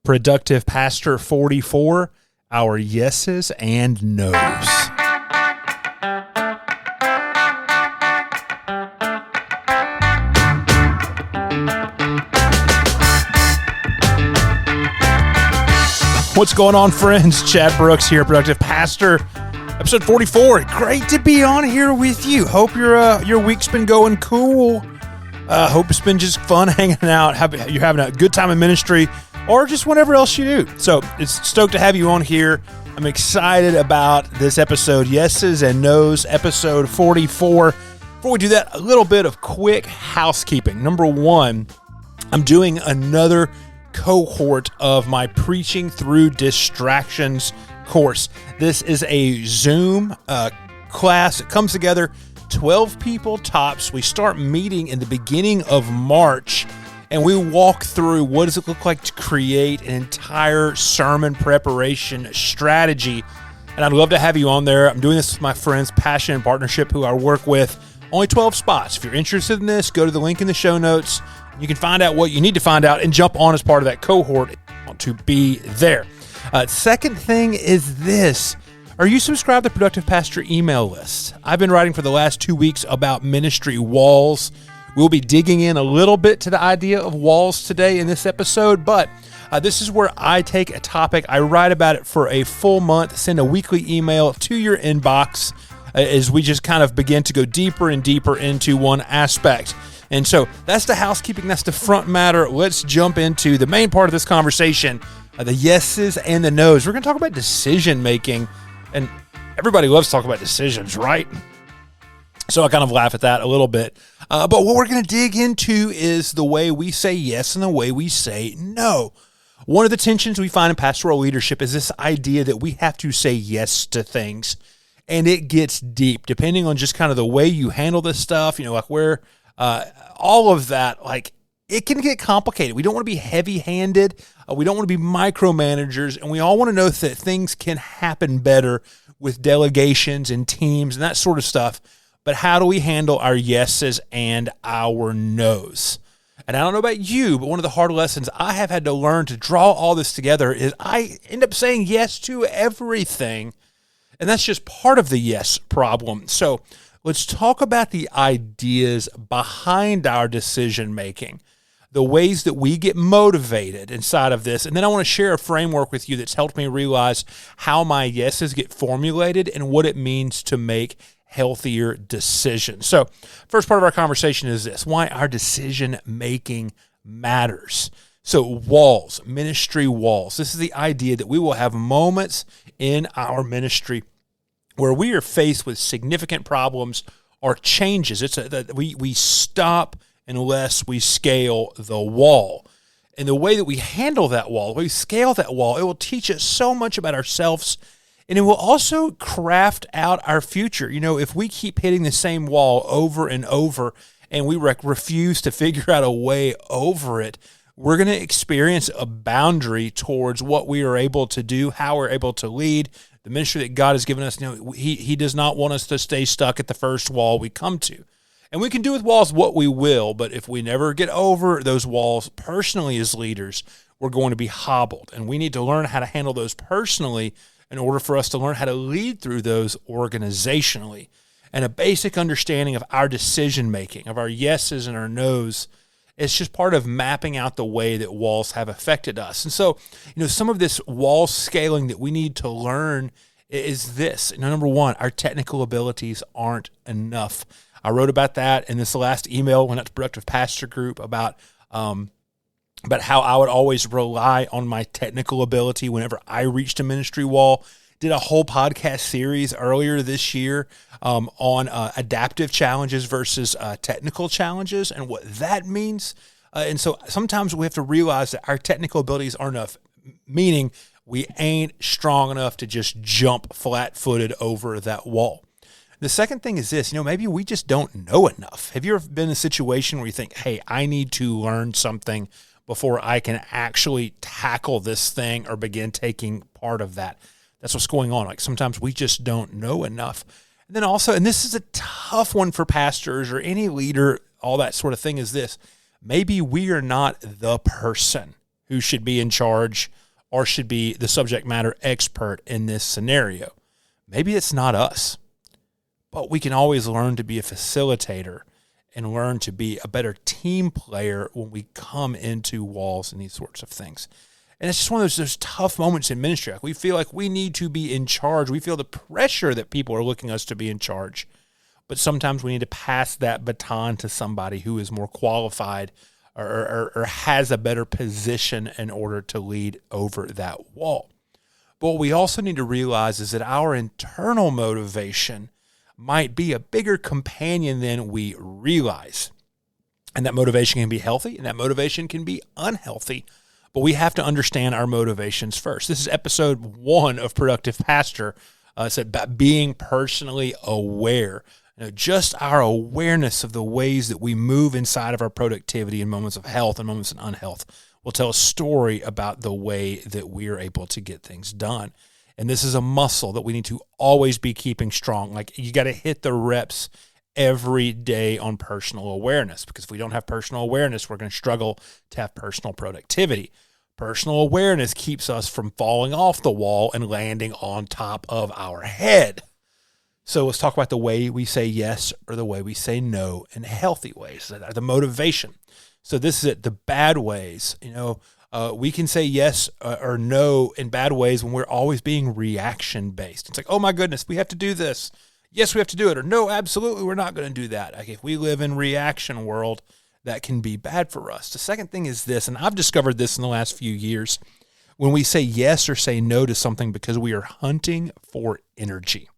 Productive Pastor 44, our yeses and nos. What's going on, friends? Chad Brooks here, Productive Pastor, episode 44. Great to be on here with you. Hope your week's been going cool. Hope it's been just fun hanging out. You're having a good time in ministry, or just whatever else you do. So it's stoked to have you on here. I'm excited about this episode, Yeses and Nos, episode 44. Before we do that, a little bit of quick housekeeping. Number one, I'm doing another cohort of my Preaching Through Distractions course. This is a Zoom class. It comes together 12 people tops. We start meeting in the beginning of March, and we walk through what does it look like to create an entire sermon preparation strategy. And I'd love to have you on there. I'm doing this with my friends, Passion and Partnership, who I work with. Only 12 spots. If you're interested in this, go to the link in the show notes. You can find out what you need to find out and jump on as part of that cohort to be there. Second thing is this. Are you subscribed to the Productive Pastor email list? I've been writing for the last 2 weeks about ministry walls. We'll be digging in a little bit to the idea of walls today in this episode, but this is where I take a topic, I write about it for a full month, send a weekly email to your inbox as we just kind of begin to go deeper and deeper into one aspect. And so that's the housekeeping, that's the front matter. Let's jump into the main part of this conversation, the yeses and the nos. We're going to talk about decision making, and everybody loves to talk about decisions, right? So I kind of laugh at that a little bit. But what we're going to dig into is the way we say yes and the way we say no. One of the tensions we find in pastoral leadership is this idea that we have to say yes to things, and it gets deep depending on just kind of the way you handle this stuff, like where all of that, like it can get complicated. We don't want to be heavy-handed. We don't want to be micromanagers, and we all want to know that things can happen better with delegations and teams and that sort of stuff. But how do we handle our yeses and our nos? And I don't know about you, but one of the hard lessons I have had to learn to draw all this together is I end up saying yes to everything, and that's just part of the yes problem. So let's talk about the ideas behind our decision-making, the ways that we get motivated inside of this. And then I want to share a framework with you that's helped me realize how my yeses get formulated and what it means to make healthier decisions. So first part of our conversation is this: why our decision-making matters. So walls, ministry walls. This is the idea that we will have moments in our ministry where we are faced with significant problems or changes. It's that we stop unless we scale the wall. And the way that we handle that wall, we scale that wall, it will teach us so much about ourselves, and it will also craft out our future. If we keep hitting the same wall over and over and we refuse to figure out a way over it, we're going to experience a boundary towards what we are able to do, how we're able to lead, the ministry that God has given us. He does not want us to stay stuck at the first wall we come to. And we can do with walls what we will, but if we never get over those walls personally as leaders, we're going to be hobbled. And we need to learn how to handle those personally in order for us to learn how to lead through those organizationally. And a basic understanding of our decision-making, of our yeses and our nos, it's just part of mapping out the way that walls have affected us. And so, some of this wall scaling that we need to learn is this. Number one, our technical abilities aren't enough. I wrote about that in this last email when at the Productive Pastor Group about how I would always rely on my technical ability whenever I reached a ministry wall. Did a whole podcast series earlier this year on adaptive challenges versus technical challenges and what that means. And so sometimes we have to realize that our technical abilities aren't enough, meaning we ain't strong enough to just jump flat-footed over that wall. The second thing is this, maybe we just don't know enough. Have you ever been in a situation where you think, hey, I need to learn something before I can actually tackle this thing or begin taking part of that? That's what's going on. Like sometimes we just don't know enough. And then also, and this is a tough one for pastors or any leader, all that sort of thing, is this. Maybe we are not the person who should be in charge or should be the subject matter expert in this scenario. Maybe it's not us, but we can always learn to be a facilitator and learn to be a better team player when we come into walls and these sorts of things. And it's just one of those tough moments in ministry. Like we feel like we need to be in charge. We feel the pressure that people are looking us to be in charge. But sometimes we need to pass that baton to somebody who is more qualified or has a better position in order to lead over that wall. But what we also need to realize is that our internal motivation might be a bigger companion than we realize. And that motivation can be healthy and that motivation can be unhealthy. But we have to understand our motivations first. This is episode 1 of Productive Pastor. It's about being personally aware. Just our awareness of the ways that we move inside of our productivity in moments of health and moments of unhealth will tell a story about the way that we are able to get things done. And this is a muscle that we need to always be keeping strong. Like you got to hit the reps every day on personal awareness, because if we don't have personal awareness, we're going to struggle to have personal productivity. Personal awareness keeps us from falling off the wall and landing on top of our head. So let's talk about the way we say yes or the way we say no in healthy ways, the motivation. So this is it, the bad ways. We can say yes or no in bad ways when we're always being reaction-based. It's like, oh my goodness, we have to do this. Yes, we have to do it. Or no, absolutely, we're not going to do that. Like if we live in reaction world, that can be bad for us. The second thing is this, and I've discovered this in the last few years, when we say yes or say no to something because we are hunting for energy.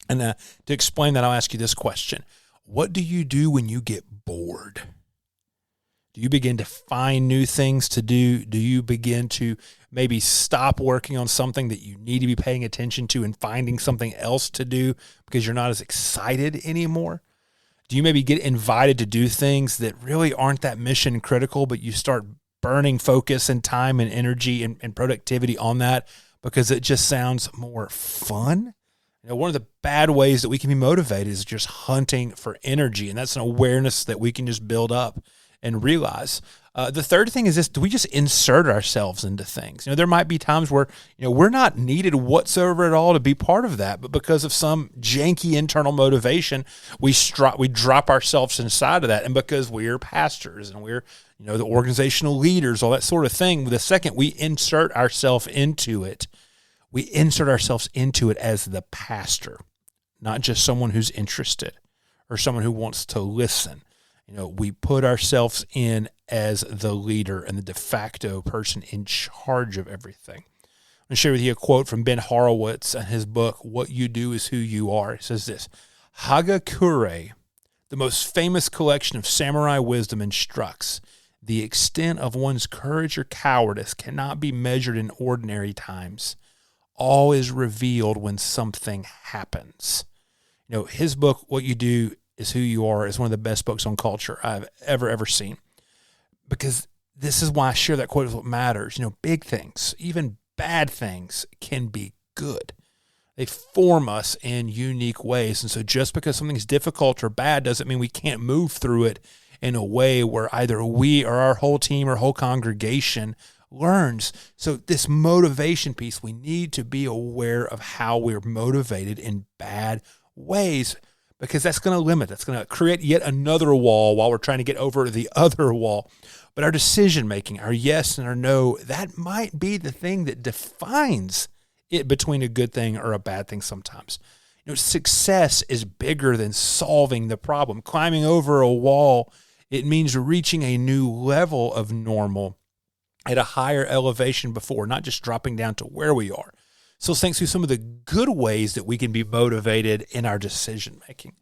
And to explain that, I'll ask you this question. What do you do when you get bored? Do you begin to find new things to do? Do you begin to maybe stop working on something that you need to be paying attention to and finding something else to do because you're not as excited anymore? Do you maybe get invited to do things that really aren't that mission critical, but you start burning focus and time and energy and productivity on that because it just sounds more fun? One of the bad ways that we can be motivated is just hunting for energy, and that's an awareness that we can just build up and realize. The third thing is this: do we just insert ourselves into things? There might be times where we're not needed whatsoever at all to be part of that, but because of some janky internal motivation, we drop ourselves inside of that, and because we're pastors and we're the organizational leaders, all that sort of thing. The second we insert ourselves into it, we insert ourselves into it as the pastor, not just someone who's interested or someone who wants to listen. We put ourselves in as the leader and the de facto person in charge of everything. I'm going to share with you a quote from Ben Horowitz in his book, What You Do Is Who You Are. It says this: Hagakure, the most famous collection of samurai wisdom, instructs, the extent of one's courage or cowardice cannot be measured in ordinary times. All is revealed when something happens. His book, What You Do Is Who You Are, is one of the best books on culture I've ever seen. Because this is why I share that quote is what matters. Big things, even bad things, can be good. They form us in unique ways. And so just because something's difficult or bad doesn't mean we can't move through it in a way where either we or our whole team or whole congregation learns. So this motivation piece, we need to be aware of how we're motivated in bad ways, because that's going to limit, that's going to create yet another wall while we're trying to get over the other wall. But our decision making, our yes and our no, that might be the thing that defines it between a good thing or a bad thing sometimes. Success is bigger than solving the problem. Climbing over a wall, it means reaching a new level of normal at a higher elevation before, not just dropping down to where we are. So let's think through some of the good ways that we can be motivated in our decision making.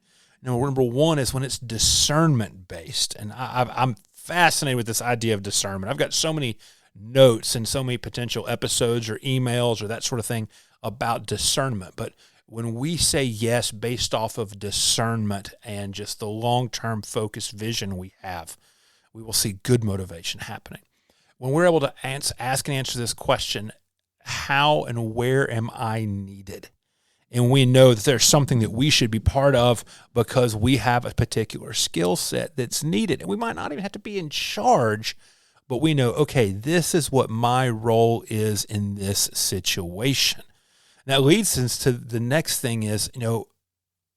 Number one is when it's discernment based. And I'm fascinated with this idea of discernment. I've got so many notes and so many potential episodes or emails or that sort of thing about discernment. But when we say yes based off of discernment and just the long-term focused vision we have, we will see good motivation happening. When we're able to ask and answer this question, how and where am I needed? And we know that there's something that we should be part of because we have a particular skill set that's needed. And we might not even have to be in charge, but we know, okay, this is what my role is in this situation. And that leads us to the next thing is,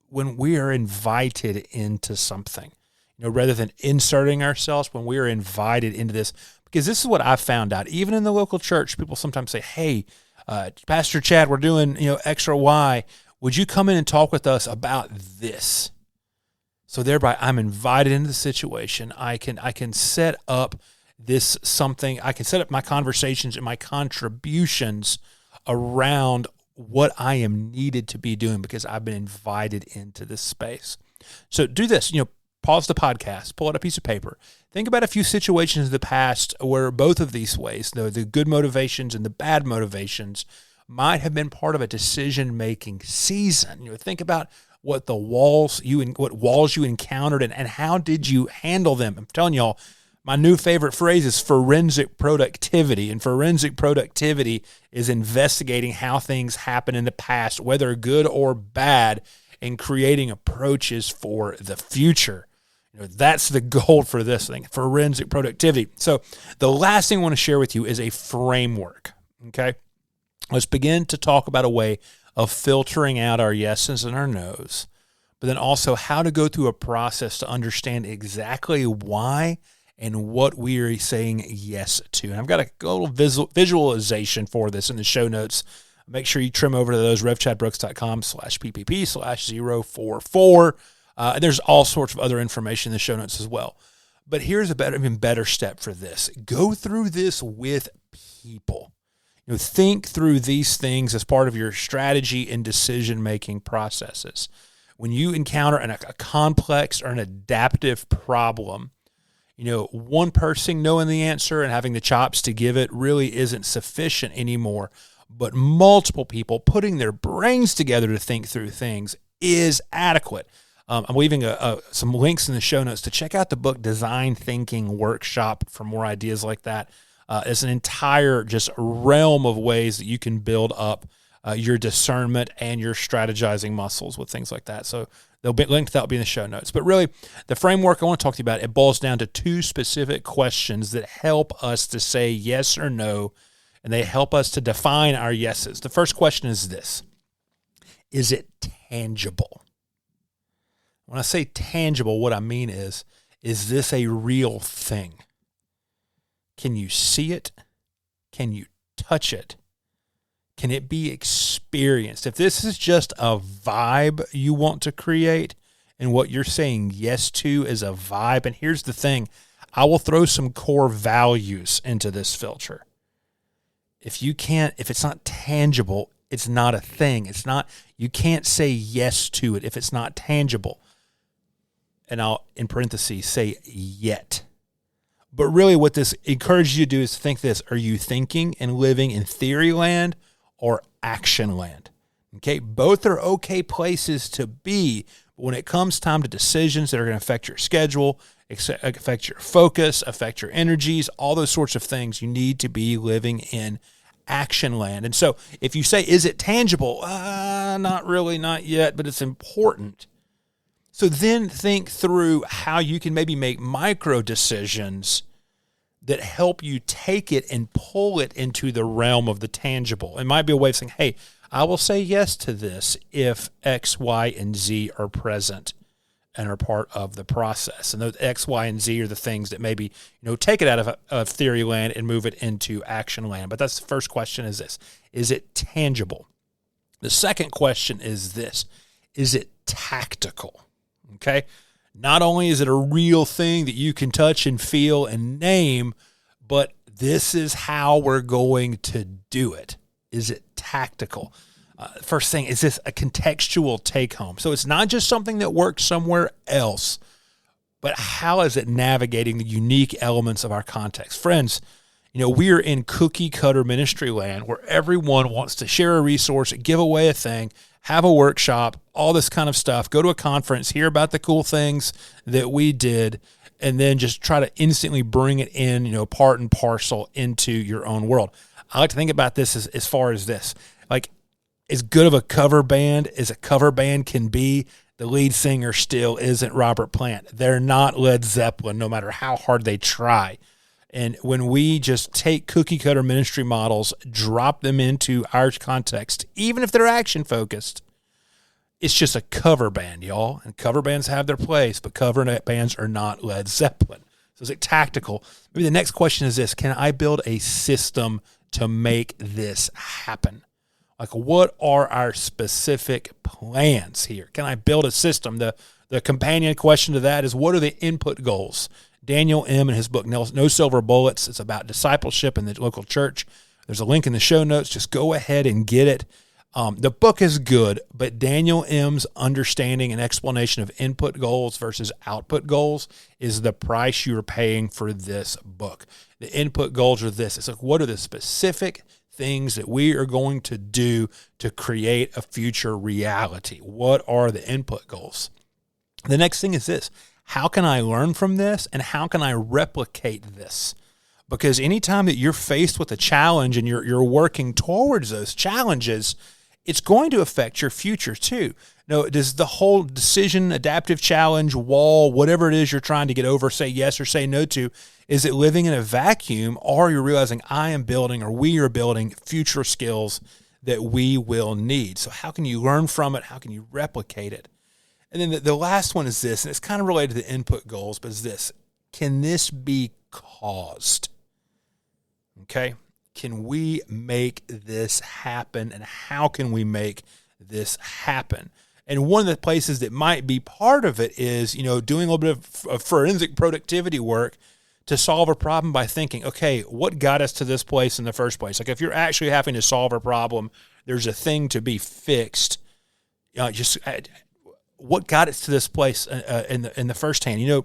when we are invited into something, rather than inserting ourselves, when we are invited into this, because this is what I've found out, even in the local church, people sometimes say, hey, Pastor Chad, we're doing, X or Y. Would you come in and talk with us about this? So thereby I'm invited into the situation. I can set up this something. I can set up my conversations and my contributions around what I am needed to be doing because I've been invited into this space. So do this, pause the podcast, pull out a piece of paper. Think about a few situations in the past where both of these ways, the good motivations and the bad motivations, might have been part of a decision-making season. Think about what walls you encountered and how did you handle them. I'm telling y'all, my new favorite phrase is forensic productivity. And forensic productivity is investigating how things happen in the past, whether good or bad, and creating approaches for the future. That's the goal for this thing, forensic productivity. So the last thing I want to share with you is a framework, okay? Let's begin to talk about a way of filtering out our yeses and our nos, but then also how to go through a process to understand exactly why and what we are saying yes to. And I've got a little visualization for this in the show notes. Make sure you trim over to those, revchadbrooks.com/PPP/044. There's all sorts of other information in the show notes as well. But here's even better step for this. Go through this with people. Think through these things as part of your strategy and decision-making processes. When you encounter a complex or an adaptive problem, one person knowing the answer and having the chops to give it really isn't sufficient anymore. But multiple people putting their brains together to think through things is adequate. I'm leaving some links in the show notes to check out the book Design Thinking Workshop for more ideas like that. It's an entire just realm of ways that you can build up your discernment and your strategizing muscles with things like that. So there'll be linked, that'll be in the show notes. But really, the framework I want to talk to you about, it boils down to two specific questions that help us to say yes or no, and they help us to define our yeses. The first question is this: is it tangible? When I say tangible, what I mean is this a real thing? Can you see it? Can you touch it? Can it be experienced? If this is just a vibe you want to create and what you're saying yes to is a vibe, and here's the thing, I will throw some core values into this filter. If it's not tangible, it's not a thing. You can't say yes to it if it's not tangible. And I'll, in parentheses, say yet. But really what this encourages you to do is think this: are you thinking and living in theory land or action land? Okay, both are okay places to be, but when it comes time to decisions that are going to affect your schedule, affect your focus, affect your energies, all those sorts of things, you need to be living in action land. And so if you say, is it tangible? Not really, not yet, but it's important. So then think through how you can maybe make micro decisions that help you take it and pull it into the realm of the tangible. It might be a way of saying, hey, I will say yes to this if X, Y, and Z are present and are part of the process. And those X, Y, and Z are the things that maybe, take it out of theory land and move it into action land. But that's the first question, is this: is it tangible? The second question is this: is it tactical? Okay, not only is it a real thing that you can touch and feel and name, but this is how we're going to do it. Is it tactical? First thing, is this a contextual take home? So it's not just something that works somewhere else, but how is it navigating the unique elements of our context? Friends, we are in cookie cutter ministry land where everyone wants to share a resource, give away a thing, have a workshop, all this kind of stuff, go to a conference, hear about the cool things that we did, and then just try to instantly bring it in, part and parcel into your own world. I like to think about this as far as this. Like, as good of a cover band as a cover band can be, the lead singer still isn't Robert Plant. They're not Led Zeppelin, no matter how hard they try. And when we just take cookie cutter ministry models, drop them into our context, even if they're action focused, it's just a cover band, y'all. And cover bands have their place, but cover bands are not Led Zeppelin. So is it tactical? Maybe the next question is this: can I build a system to make this happen? Like, what are our specific plans here? Can I build a system? The companion question to that is, what are the input goals? Daniel M. in his book, No Silver Bullets, it's about discipleship in the local church. There's a link in the show notes. Just go ahead and get it. The book is good, but Daniel M.'s understanding and explanation of input goals versus output goals is the price you're paying for this book. The input goals are this. It's like, what are the specific things that we are going to do to create a future reality? What are the input goals? The next thing is this: how can I learn from this, and how can I replicate this? Because anytime that you're faced with a challenge and you're working towards those challenges, it's going to affect your future too. Now, does the whole decision, adaptive challenge, wall, whatever it is you're trying to get over, say yes or say no to, is it living in a vacuum, or you're realizing I am building, or we are building future skills that we will need? So how can you learn from it? How can you replicate it? And then the last one is this, and it's kind of related to the input goals, but it's this: can this be caused? Okay? Can we make this happen, and how can we make this happen? And one of the places that might be part of it is, doing a little bit of forensic productivity work to solve a problem by thinking, okay, what got us to this place in the first place? Like, if you're actually having to solve a problem, there's a thing to be fixed. What got us to this place in the first hand?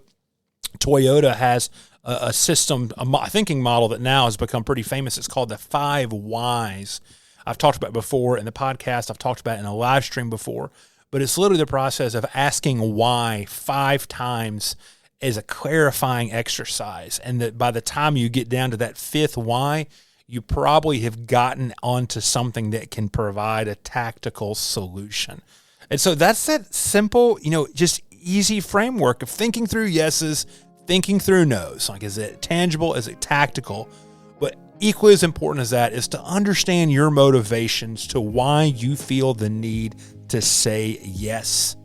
Toyota has a system, a thinking model that now has become pretty famous. It's called the 5 Whys. I've talked about it before in the podcast. I've talked about it in a live stream before. But it's literally the process of asking why 5 times as a clarifying exercise. And that by the time you get down to that 5th why, you probably have gotten onto something that can provide a tactical solution. And so that's that simple, just easy framework of thinking through yeses, thinking through no's. Like, is it tangible? Is it tactical? But equally as important as that is to understand your motivations to why you feel the need to say yes.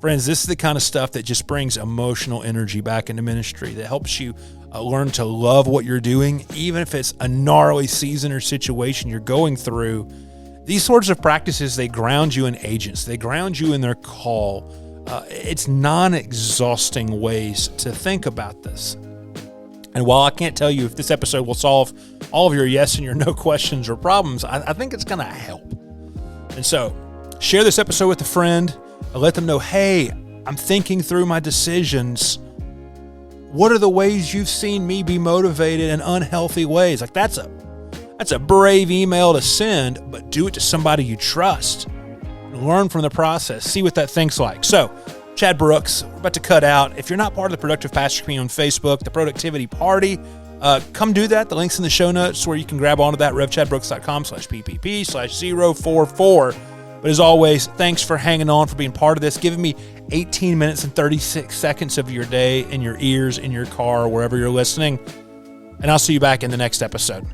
Friends, this is the kind of stuff that just brings emotional energy back into ministry, that helps you learn to love what you're doing, even if it's a gnarly season or situation you're going through. These sorts of practices, they ground you in agents. They ground you in their call. It's non-exhausting ways to think about this. And while I can't tell you if this episode will solve all of your yes and your no questions or problems, I think it's going to help. And so share this episode with a friend. Let them know, hey, I'm thinking through my decisions. What are the ways you've seen me be motivated in unhealthy ways? Like, that's a brave email to send, but do it to somebody you trust. Learn from the process. See what that thinks like. So, Chad Brooks, we're about to cut out. If you're not part of the Productive Pastor community on Facebook, the Productivity Party, come do that. The link's in the show notes where you can grab onto that, revchadbrooks.com/PPP/044. But as always, thanks for hanging on, for being part of this, giving me 18 minutes and 36 seconds of your day in your ears, in your car, wherever you're listening. And I'll see you back in the next episode.